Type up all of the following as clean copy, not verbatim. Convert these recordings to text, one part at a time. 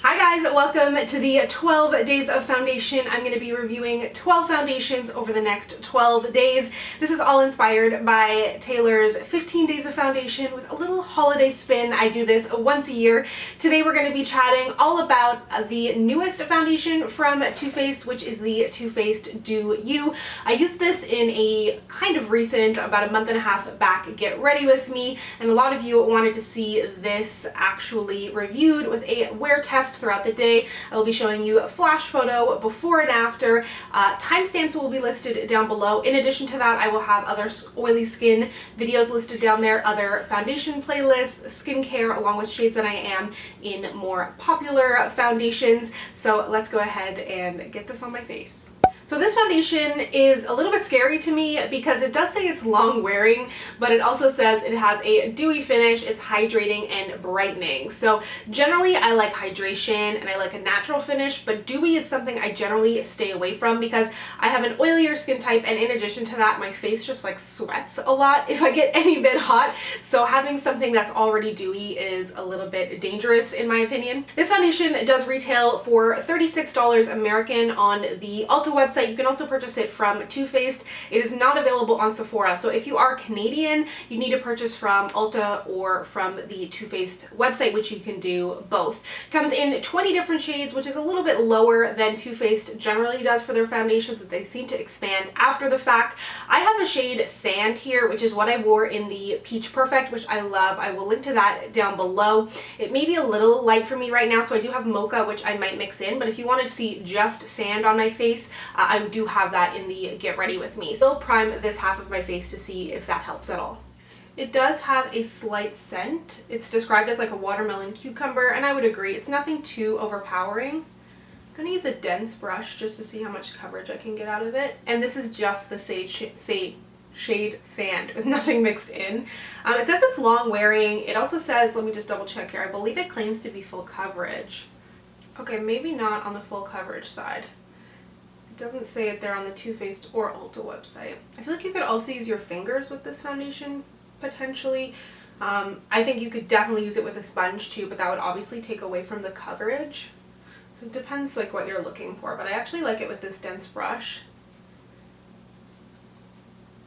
Hi guys, welcome to the 12 days of foundation. I'm going to be reviewing 12 foundations over the next 12 days. This is all inspired by Taylor's 15 days of foundation with a little holiday spin. I do this once a year. Today we're going to be chatting all about the newest foundation from Too Faced, which is the Too Faced Do You. I used this in a kind of recent, about a month and a half back, Get Ready With Me, and a lot of you wanted to see this actually reviewed with a wear test throughout the day. I will be showing you a flash photo before and after. Timestamps will be listed down below. In addition to that, I will have other oily skin videos listed down there, other foundation playlists, skincare, along with shades that I am in more popular foundations. So let's go ahead and get this on my face. So this foundation is a little bit scary to me because it does say it's long wearing, but it also says it has a dewy finish, it's hydrating and brightening. So generally I like hydration and I like a natural finish, but dewy is something I generally stay away from because I have an oilier skin type, and in addition to that, my face just like sweats a lot if I get any bit hot. So having something that's already dewy is a little bit dangerous in my opinion. This foundation does retail for $36 American on the Ulta website. You can also purchase it from Too Faced. It is not available on Sephora, so if you are Canadian, you need to purchase from Ulta or from the Too Faced website, which you can do both. Comes in 20 different shades, which is a little bit lower than Too Faced generally does for their foundations, that they seem to expand after the fact. I have the shade Sand here, which is what I wore in the Peach Perfect, which I love. I will link to that down below. It may be a little light for me right now, so I do have Mocha, which I might mix in, but if you want to see just Sand on my face, I do have that in the Get Ready With Me. So I'll prime this half of my face to see if that helps at all. It does have a slight scent. It's described as like a watermelon cucumber, and I would agree. It's nothing too overpowering. I'm gonna use a dense brush just to see how much coverage I can get out of it. And this is just the shade Sand with nothing mixed in. It says it's long wearing. It also says, let me just double check here, I believe it claims to be full coverage. Okay, maybe not on the full coverage side. Doesn't say it there on the Too Faced or Ulta website. I feel like you could also use your fingers with this foundation, potentially. I think you could definitely use it with a sponge too, but that would obviously take away from the coverage. So it depends like what you're looking for, but I actually like it with this dense brush.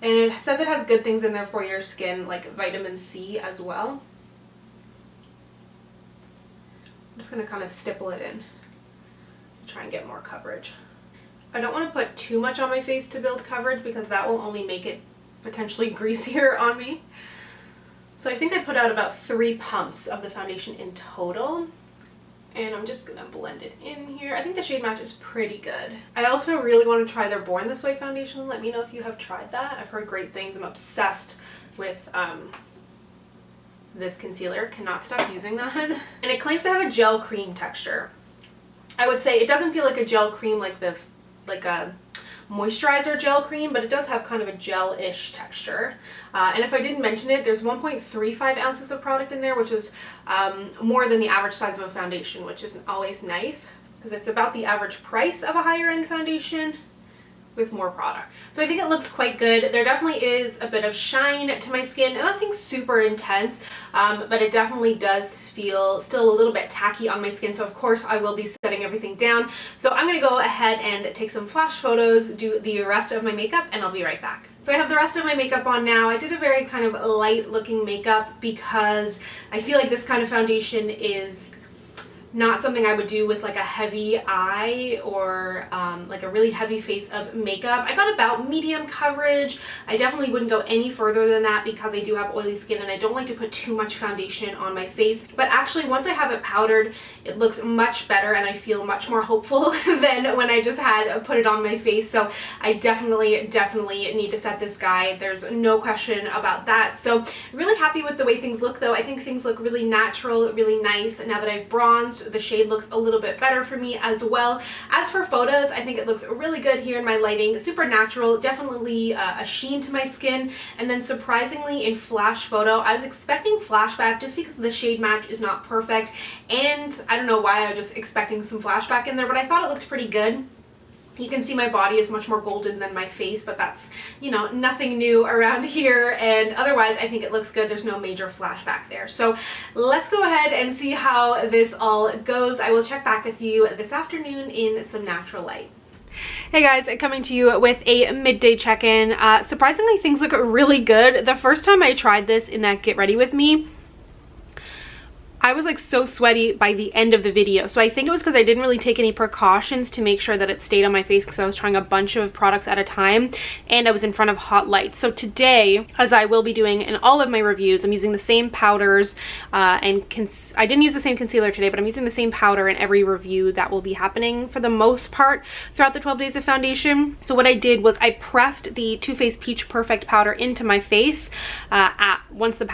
And it says it has good things in there for your skin, like vitamin C as well. I'm just gonna kind of stipple it in, try and get more coverage. I don't want to put too much on my face to build coverage because that will only make it potentially greasier on me. So I think I put out about 3 pumps of the foundation in total. And I'm just going to blend it in here. I think the shade match is pretty good. I also really want to try their Born This Way foundation. Let me know if you have tried that. I've heard great things. I'm obsessed with this concealer. Cannot stop using that. And it claims to have a gel cream texture. I would say it doesn't feel like a gel cream like a moisturizer gel cream, but it does have kind of a gel-ish texture. And if I didn't mention it, there's 1.35 ounces of product in there, which is more than the average size of a foundation, which is always nice because it's about the average price of a higher end foundation with more product. So I think it looks quite good. There definitely is a bit of shine to my skin, and nothing super intense, but it definitely does feel still a little bit tacky on my skin. So of course I will be setting everything down. So I'm gonna go ahead and take some flash photos, do the rest of my makeup, and I'll be right back. So I have the rest of my makeup on now. I did a very kind of light looking makeup because I feel like this kind of foundation is not something I would do with like a heavy eye or like a really heavy face of makeup. I got about medium coverage. I definitely wouldn't go any further than that because I do have oily skin and I don't like to put too much foundation on my face. But actually once I have it powdered, it looks much better and I feel much more hopeful than when I just had put it on my face. So I definitely need to set this guy. There's no question about that. So really happy with the way things look though. I think things look really natural, really nice. Now that I've bronzed, the shade looks a little bit better for me as well. As for photos, I think it looks really good here in my lighting. Super natural, definitely a sheen to my skin. And then surprisingly in flash photo, I was expecting flashback just because the shade match is not perfect. And I don't know why I was just expecting some flashback in there, but I thought it looked pretty good. You can see my body is much more golden than my face, but that's, you know, nothing new around here. And otherwise, I think it looks good. There's no major flashback there. So let's go ahead and see how this all goes. I will check back with you this afternoon in some natural light. Hey guys, coming to you with a midday check-in. Surprisingly, things look really good. The first time I tried this in that Get Ready With Me, I was like so sweaty by the end of the video. So I think it was because I didn't really take any precautions to make sure that it stayed on my face, because I was trying a bunch of products at a time and I was in front of hot lights. So today, as I will be doing in all of my reviews, I'm using the same powders I didn't use the same concealer today, but I'm using the same powder in every review that will be happening for the most part throughout the 12 days of foundation. So what I did was I pressed the Too Faced Peach Perfect powder into my face once the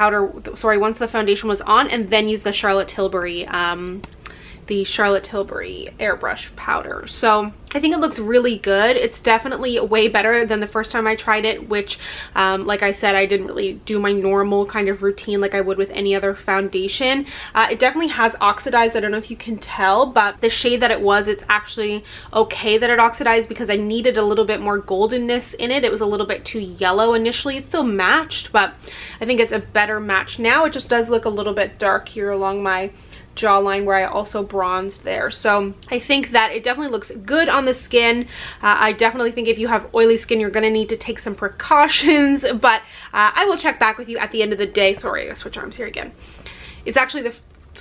foundation was on, and then used the Charlotte Tilbury airbrush powder. So I think it looks really good. It's definitely way better than the first time I tried it, which like I said, I didn't really do my normal kind of routine like I would with any other foundation. It definitely has oxidized. I don't know if you can tell, but the shade that it was, it's actually okay that it oxidized, because I needed a little bit more goldenness in it. It was a little bit too yellow initially. It's still matched, but I think it's a better match now. It just does look a little bit dark here along my jawline where I also bronzed there. So I think that it definitely looks good on the skin. I definitely think if you have oily skin, you're gonna need to take some precautions, but I will check back with you at the end of the day. Sorry, I gotta switch arms here again. It's actually the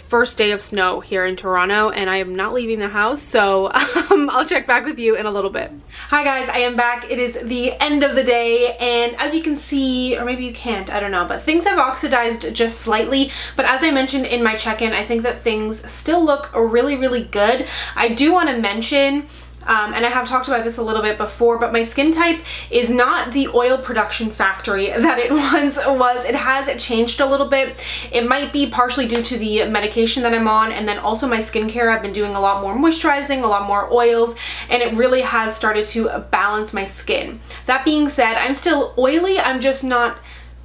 first day of snow here in Toronto and I am not leaving the house, so I'll check back with you in a little bit. Hi guys, I am back. It is the end of the day, and as you can see, or maybe you can't, I don't know, but things have oxidized just slightly. But as I mentioned in my check-in, I think that things still look really, really good. I do want to mention, and I have talked about this a little bit before, but my skin type is not the oil production factory that it once was. It has changed a little bit. It might be partially due to the medication that I'm on, and then also my skincare. I've been doing a lot more moisturizing, a lot more oils, and it really has started to balance my skin. That being said, I'm still oily. I'm just not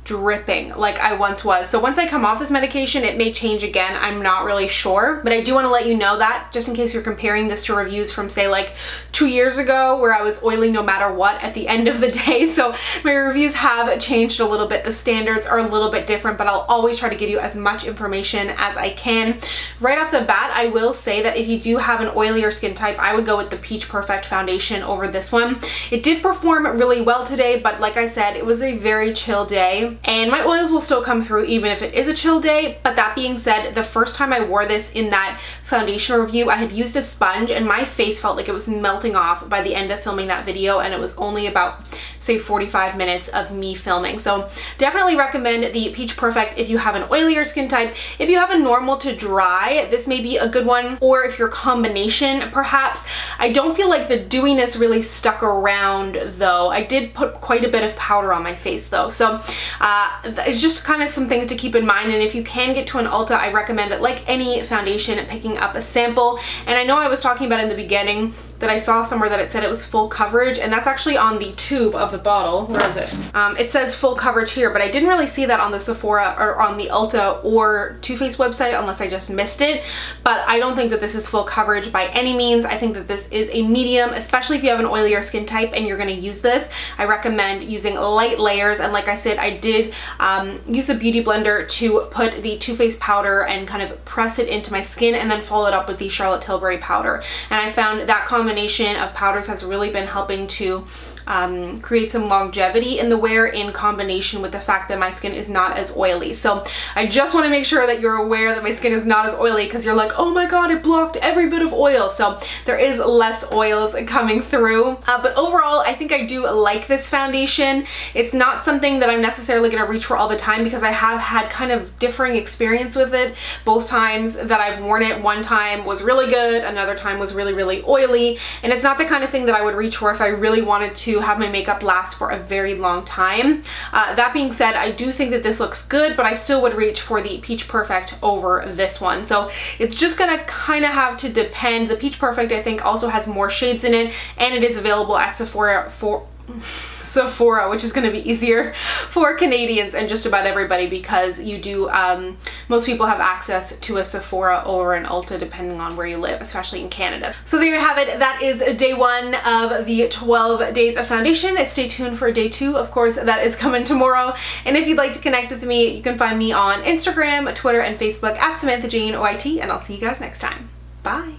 dripping like I once was. So once I come off this medication, it may change again. I'm not really sure, but I do want to let you know that, just in case you're comparing this to reviews from say like 2 years ago where I was oily no matter what at the end of the day. So my reviews have changed a little bit. The standards are a little bit different, but I'll always try to give you as much information as I can. Right off the bat, I will say that if you do have an oilier skin type, I would go with the Peach Perfect foundation over this one. It did perform really well today, but like I said, it was a very chill day, and my oils will still come through even if it is a chill day. But that being said, the first time I wore this in that foundation review, I had used a sponge and my face felt like it was melting off by the end of filming that video, and it was only about say 45 minutes of me filming. So definitely recommend the Peach Perfect if you have an oilier skin type. If you have a normal to dry, this may be a good one, or if your combination perhaps. I don't feel like the dewiness really stuck around though. I did put quite a bit of powder on my face though, so it's just kind of some things to keep in mind. And if you can get to an Ulta, I recommend it, like any foundation, picking up a sample. And I know I was talking about in the beginning that I saw somewhere that it said it was full coverage, and that's actually on the tube of the bottle. Where is it? It says full coverage here, but I didn't really see that on the Sephora or on the Ulta or Too Faced website unless I just missed it. But I don't think that this is full coverage by any means. I think that this is a medium, especially if you have an oilier skin type and you're going to use this. I recommend using light layers, and like I said, I did use a beauty blender to put the Too Faced powder and kind of press it into my skin, and then follow it up with the Charlotte Tilbury powder. And I found that combination of powders has really been helping to create some longevity in the wear, in combination with the fact that my skin is not as oily. So I just want to make sure that you're aware that my skin is not as oily, because you're like, oh my god, it blocked every bit of oil. So there is less oils coming through. But overall, I think I do like this foundation. It's not something that I'm necessarily going to reach for all the time, because I have had kind of differing experience with it. Both times that I've worn it, one time was really good, another time was really, really oily. And it's not the kind of thing that I would reach for if I really wanted to have my makeup last for a very long time. That being said, I do think that this looks good, but I still would reach for the Peach Perfect over this one. So it's just gonna kind of have to depend. The Peach Perfect, I think, also has more shades in it, and it is available at Sephora for Sephora, which is going to be easier for Canadians and just about everybody because you do, most people have access to a Sephora or an Ulta depending on where you live, especially in Canada. So there you have it. That is day 1 of the 12 days of foundation. Stay tuned for day 2. Of course, that is coming tomorrow. And if you'd like to connect with me, you can find me on Instagram, Twitter, and Facebook at SamanthaJaneYT, and I'll see you guys next time. Bye.